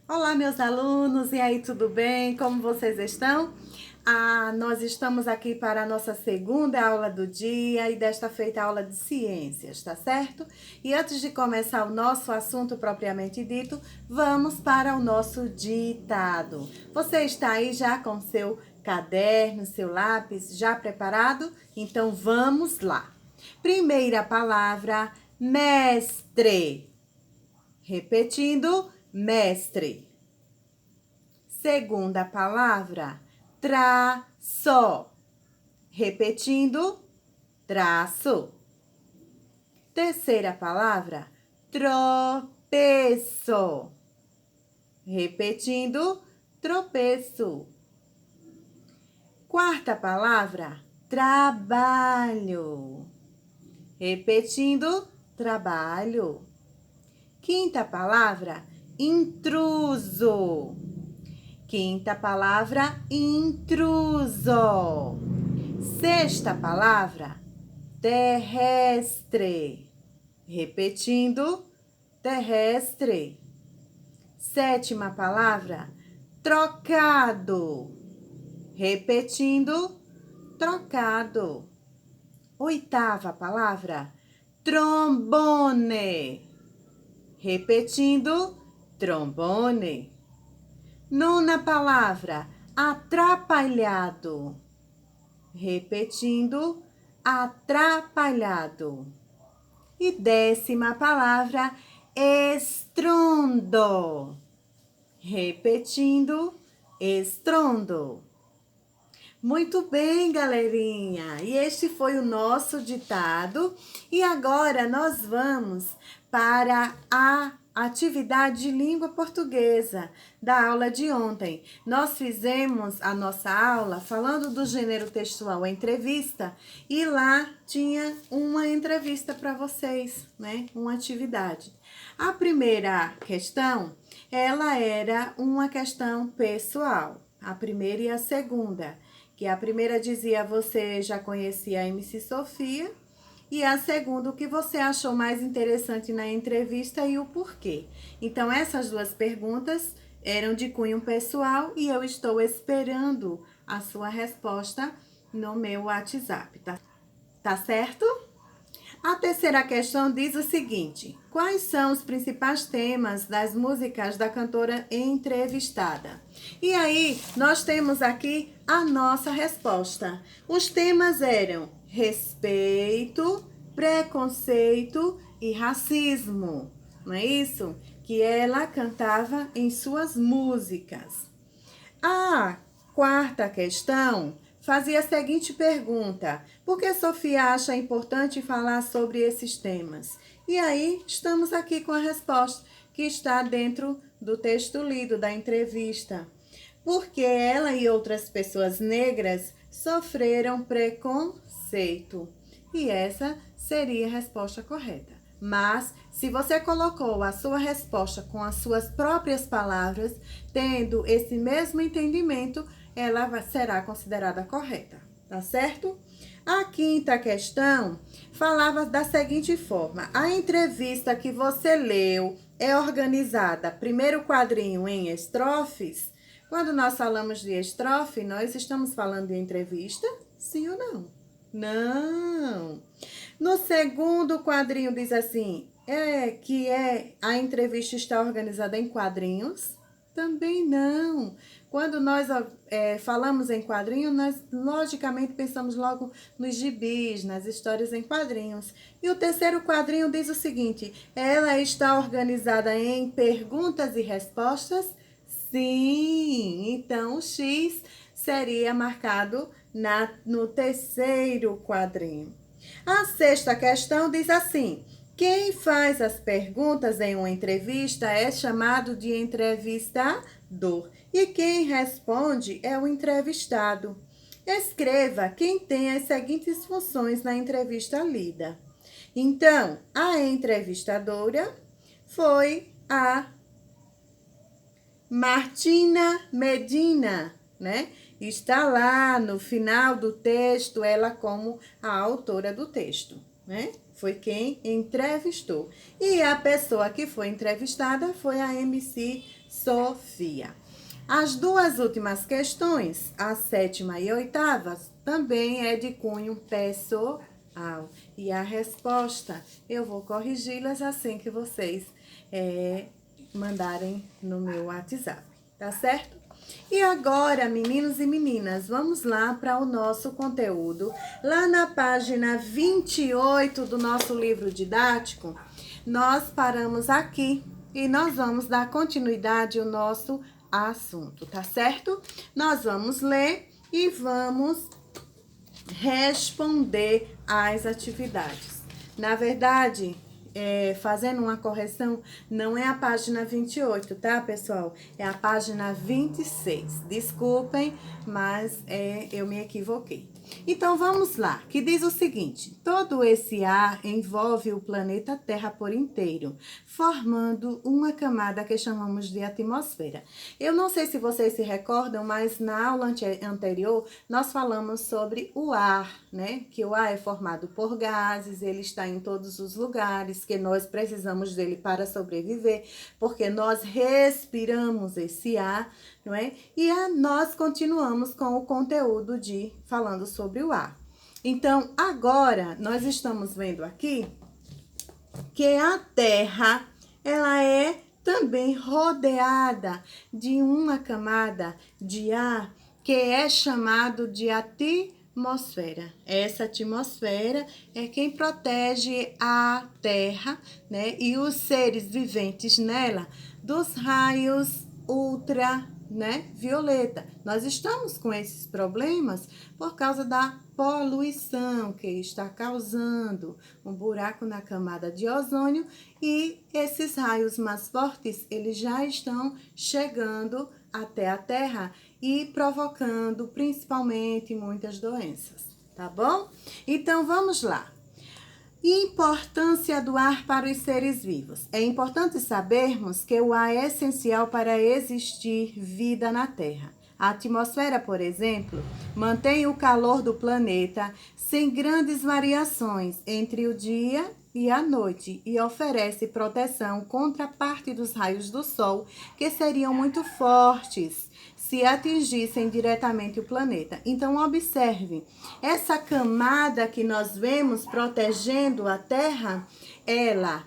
Olá, meus alunos, e aí, tudo bem? Como vocês estão? Nós estamos aqui para a nossa segunda aula do dia e desta feita a aula de ciências, tá certo? E antes de começar o nosso assunto propriamente dito, vamos para o nosso ditado. Você está aí já com seu caderno, seu lápis já preparado? Então vamos lá. Primeira palavra, mestre. Repetindo, mestre. Segunda palavra, traço. Repetindo, traço. Terceira palavra, tropeço. Repetindo, tropeço. Quarta palavra, trabalho. Repetindo, trabalho. Quinta palavra, intruso. Quinta palavra, intruso. Sexta palavra, terrestre. Repetindo, terrestre. Sétima palavra, trocado. Repetindo, trocado. Oitava palavra, trombone. Repetindo, trombone. Nona palavra, atrapalhado. Repetindo, atrapalhado. E décima palavra, estrondo. Repetindo, estrondo. Muito bem, galerinha. E este foi o nosso ditado. E agora nós vamos para a atividade de língua portuguesa da aula de ontem. Nós fizemos a nossa aula falando do gênero textual entrevista e lá tinha uma entrevista para vocês, né? Uma atividade. A primeira questão, ela era uma questão pessoal, a primeira e a segunda. Que a primeira dizia, você já conhecia a MC Sofia? E a segunda, o que você achou mais interessante na entrevista e o porquê? Então, essas duas perguntas eram de cunho pessoal e eu estou esperando a sua resposta no meu WhatsApp, tá? Tá certo? A terceira questão diz o seguinte: quais são os principais temas das músicas da cantora entrevistada? E aí, nós temos aqui a nossa resposta. Os temas eram respeito, preconceito e racismo. Não é isso? Que ela cantava em suas músicas. A quarta questão fazia a seguinte pergunta: por que Sofia acha importante falar sobre esses temas? E aí estamos aqui com a resposta que está dentro do texto lido da entrevista. Porque ela e outras pessoas negras sofreram preconceito. E essa seria a resposta correta. Mas, se você colocou a sua resposta com as suas próprias palavras, tendo esse mesmo entendimento, ela será considerada correta, tá certo? A quinta questão falava da seguinte forma: a entrevista que você leu é organizada, primeiro quadrinho em estrofes. Quando nós falamos de estrofe, nós estamos falando de entrevista? Sim ou não? Não. No segundo quadrinho diz assim, a entrevista está organizada em quadrinhos? Também não. Quando nós falamos em quadrinho, nós logicamente pensamos logo nos gibis, nas histórias em quadrinhos. E o terceiro quadrinho diz o seguinte: ela está organizada em perguntas e respostas? Sim. Então o X seria marcado no terceiro quadrinho. A sexta questão diz assim: quem faz as perguntas em uma entrevista é chamado de entrevistador e quem responde é o entrevistado. Escreva quem tem as seguintes funções na entrevista lida. Então, a entrevistadora foi a Martina Medina, né? Está lá no final do texto, ela como a autora do texto. né? Foi quem entrevistou. E a pessoa que foi entrevistada foi a MC Sofia. As duas últimas questões, a sétima e a oitava, também é de cunho pessoal. E a resposta, eu vou corrigi-las assim que vocês mandarem no meu WhatsApp, tá certo? E agora, meninos e meninas, vamos lá para o nosso conteúdo. Lá na página 28 do nosso livro didático, nós paramos aqui e nós vamos dar continuidade ao nosso assunto, tá certo? Nós vamos ler e vamos responder às atividades. Na verdade, fazendo uma correção, não é a página 28, tá, pessoal? É a página 26. Desculpem, mas eu me equivoquei. Então, vamos lá, que diz o seguinte: todo esse ar envolve o planeta Terra por inteiro, formando uma camada que chamamos de atmosfera. Eu não sei se vocês se recordam, mas na aula anterior, nós falamos sobre o ar, né? Que o ar é formado por gases, ele está em todos os lugares, que nós precisamos dele para sobreviver, porque nós respiramos esse ar, não é? E nós continuamos com o conteúdo falando sobre o ar. Então, agora, nós estamos vendo aqui que a Terra, ela é também rodeada de uma camada de ar que é chamado de atmosfera. Essa atmosfera é quem protege a Terra, né, e os seres viventes nela dos raios ultra, né, violeta. Nós estamos com esses problemas por causa da poluição que está causando um buraco na camada de ozônio, e esses raios mais fortes, eles já estão chegando até a Terra e provocando principalmente muitas doenças, tá bom? Então vamos lá. Importância do ar para os seres vivos. É importante sabermos que o ar é essencial para existir vida na Terra. A atmosfera, por exemplo, mantém o calor do planeta sem grandes variações entre o dia e a noite e oferece proteção contra parte dos raios do Sol, que seriam muito fortes se atingissem diretamente o planeta. Então, observe, essa camada que nós vemos protegendo a Terra, ela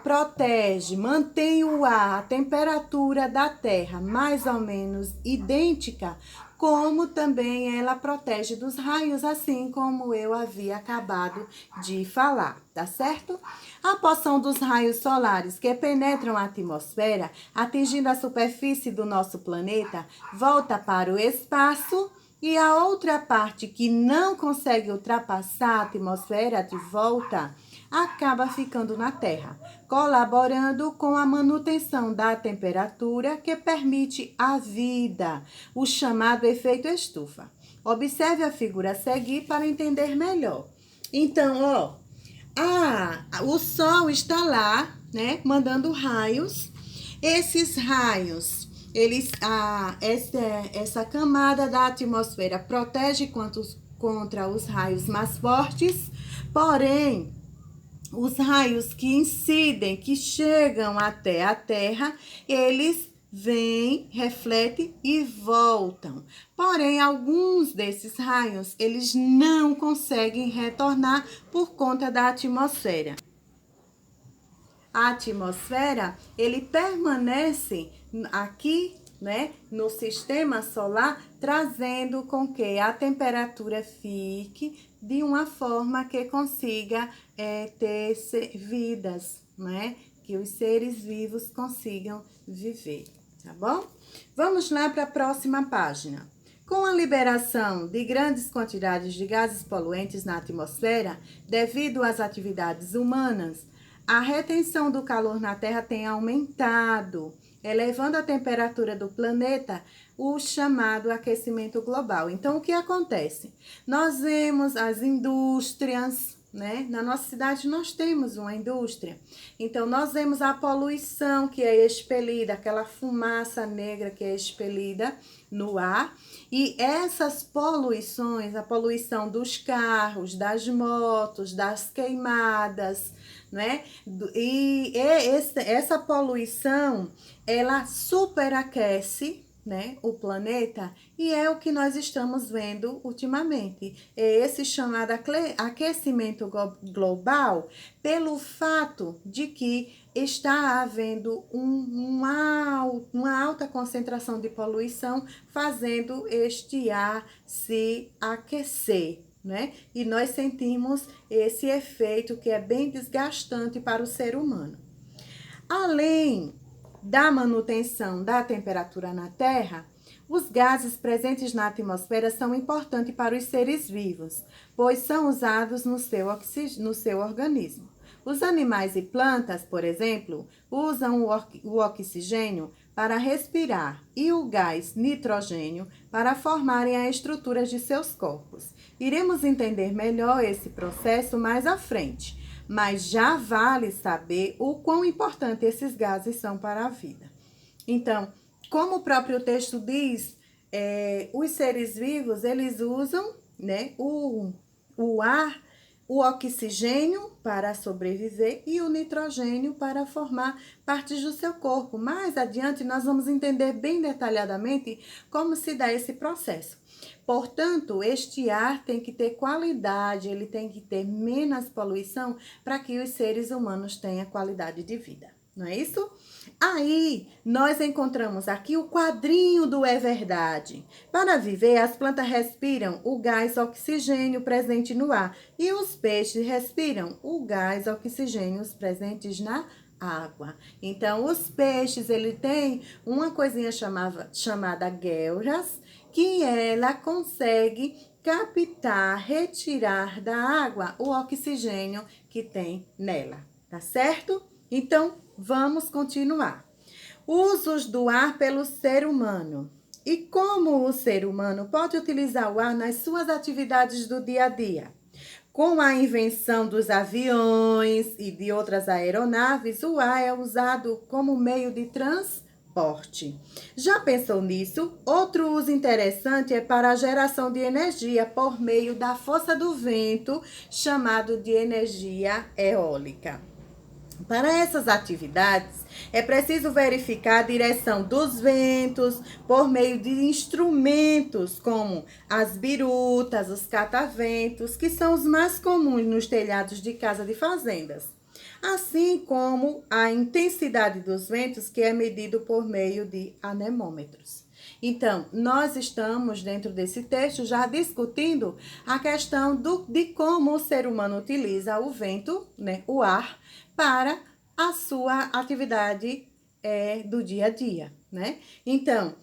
protege, mantém o ar, a temperatura da Terra mais ou menos idêntica, como também ela protege dos raios, assim como eu havia acabado de falar, tá certo? A porção dos raios solares que penetram a atmosfera, atingindo a superfície do nosso planeta, volta para o espaço, e a outra parte que não consegue ultrapassar a atmosfera de volta acaba ficando na Terra, colaborando com a manutenção da temperatura que permite a vida, o chamado efeito estufa. Observe a figura a seguir para entender melhor. Então, o Sol está lá, né, mandando raios. Esses raios, essa camada da atmosfera protege contra os raios mais fortes, porém, os raios que incidem, que chegam até a Terra, eles vêm, refletem e voltam. Porém, alguns desses raios, eles não conseguem retornar por conta da atmosfera. A atmosfera, ele permanece aqui, né, no sistema solar, trazendo com que a temperatura fique de uma forma que consiga ter vidas, né, que os seres vivos consigam viver, tá bom? Vamos lá para a próxima página. Com a liberação de grandes quantidades de gases poluentes na atmosfera, devido às atividades humanas, a retenção do calor na Terra tem aumentado, elevando a temperatura do planeta, o chamado aquecimento global. Então, o que acontece? Nós vemos as indústrias, né? Na nossa cidade nós temos uma indústria. Então, nós vemos a poluição que é expelida, aquela fumaça negra que é expelida no ar. E essas poluições, a poluição dos carros, das motos, das queimadas, né? Essa poluição, ela superaquece, né, o planeta, e é o que nós estamos vendo ultimamente. É esse chamado aquecimento global, pelo fato de que está havendo uma alta concentração de poluição, fazendo este ar se aquecer, né? E nós sentimos esse efeito que é bem desgastante para o ser humano. Além da manutenção da temperatura na Terra, os gases presentes na atmosfera são importantes para os seres vivos, pois são usados no seu organismo. Os animais e plantas, por exemplo, usam o oxigênio para respirar e o gás nitrogênio para formarem as estruturas de seus corpos. Iremos entender melhor esse processo mais à frente, mas já vale saber o quão importante esses gases são para a vida. Então, como o próprio texto diz, os seres vivos, eles usam, né, o ar, o oxigênio para sobreviver e o nitrogênio para formar partes do seu corpo. Mais adiante, nós vamos entender bem detalhadamente como se dá esse processo. Portanto, este ar tem que ter qualidade, ele tem que ter menos poluição para que os seres humanos tenham qualidade de vida, não é isso? Aí, nós encontramos aqui o quadrinho do É Verdade. Para viver, as plantas respiram o gás oxigênio presente no ar e os peixes respiram o gás oxigênio presentes na água. Então, os peixes, ele tem uma coisinha chamada guelras, que ela consegue captar, retirar da água o oxigênio que tem nela, tá certo? Então, vamos continuar. Usos do ar pelo ser humano. E como o ser humano pode utilizar o ar nas suas atividades do dia a dia? Com a invenção dos aviões e de outras aeronaves, o ar é usado como meio de transporte. Já pensou nisso? Outro uso interessante é para a geração de energia por meio da força do vento, chamado de energia eólica. Para essas atividades, é preciso verificar a direção dos ventos por meio de instrumentos como as birutas, os cataventos, que são os mais comuns nos telhados de casa de fazendas, assim como a intensidade dos ventos, que é medido por meio de anemômetros. Então, nós estamos dentro desse texto já discutindo a questão de como o ser humano utiliza o vento, né, o ar, para a sua atividade do dia a dia, né? Então,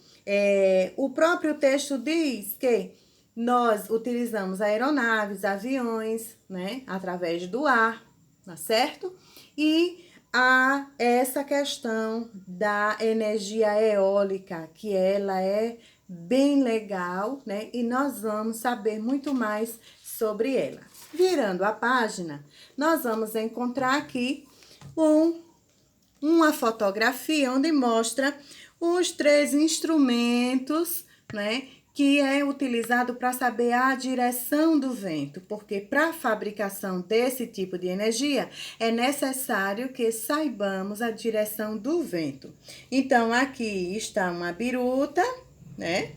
o próprio texto diz que nós utilizamos aeronaves, aviões, né, através do ar, tá certo? E há essa questão da energia eólica, que ela é bem legal, né? E nós vamos saber muito mais sobre ela. Virando a página, nós vamos encontrar aqui uma fotografia onde mostra os 3 instrumentos, né, que é utilizado para saber a direção do vento, porque para a fabricação desse tipo de energia é necessário que saibamos a direção do vento. Então, aqui está uma biruta, né?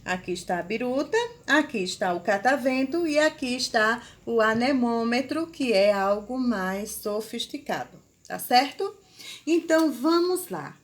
Aqui está a biruta, aqui está o catavento e aqui está o anemômetro, que é algo mais sofisticado, tá certo? Então, vamos lá.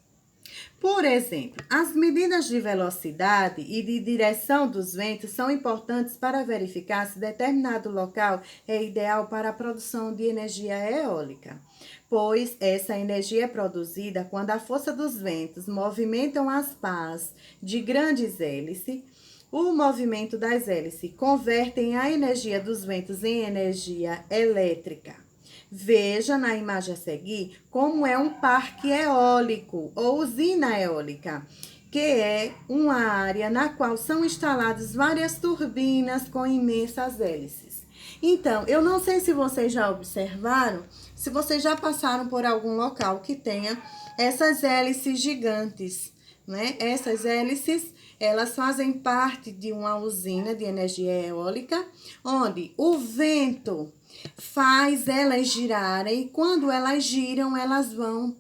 Por exemplo, as medidas de velocidade e de direção dos ventos são importantes para verificar se determinado local é ideal para a produção de energia eólica, pois essa energia é produzida quando a força dos ventos movimentam as pás de grandes hélices. O movimento das hélices convertem a energia dos ventos em energia elétrica. Veja na imagem a seguir como é um parque eólico ou usina eólica, que é uma área na qual são instaladas várias turbinas com imensas hélices. Então, eu não sei se vocês já observaram, se vocês já passaram por algum local que tenha essas hélices gigantes, né? Essas hélices, elas fazem parte de uma usina de energia eólica, onde o vento faz elas girarem e quando elas giram, elas vão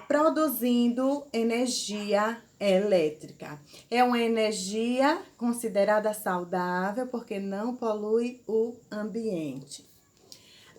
produzindo energia elétrica. É uma energia considerada saudável porque não polui o ambiente.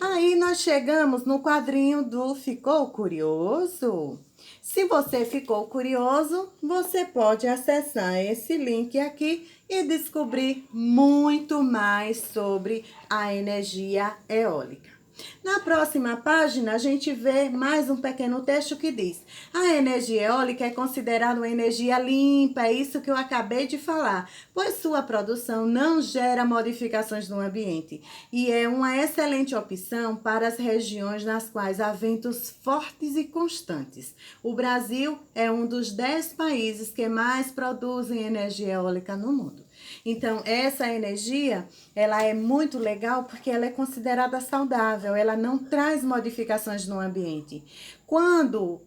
Aí nós chegamos no quadrinho do Ficou Curioso? Se você ficou curioso, você pode acessar esse link aqui e descobrir muito mais sobre a energia eólica. Na próxima página, a gente vê mais um pequeno texto que diz: a energia eólica é considerada uma energia limpa, é isso que eu acabei de falar, pois sua produção não gera modificações no ambiente e é uma excelente opção para as regiões nas quais há ventos fortes e constantes. O Brasil é um dos 10 países que mais produzem energia eólica no mundo. Então, essa energia, ela é muito legal porque ela é considerada saudável, ela não traz modificações no ambiente. Quando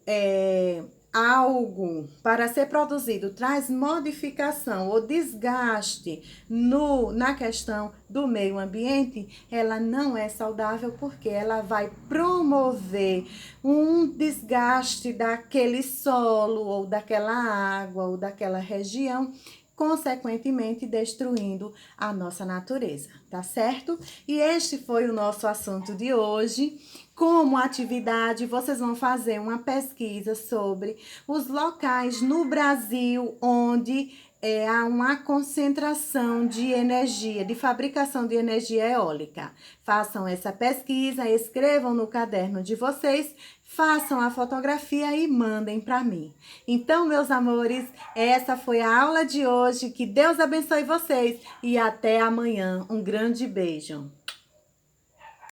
algo para ser produzido traz modificação ou desgaste na questão do meio ambiente, ela não é saudável porque ela vai promover um desgaste daquele solo ou daquela água ou daquela região, consequentemente destruindo a nossa natureza, tá certo? E este foi o nosso assunto de hoje. Como atividade, vocês vão fazer uma pesquisa sobre os locais no Brasil onde há uma concentração de energia, de fabricação de energia eólica. Façam essa pesquisa, escrevam no caderno de vocês, façam a fotografia e mandem para mim. Então, meus amores, essa foi a aula de hoje. Que Deus abençoe vocês e até amanhã. Um grande beijo.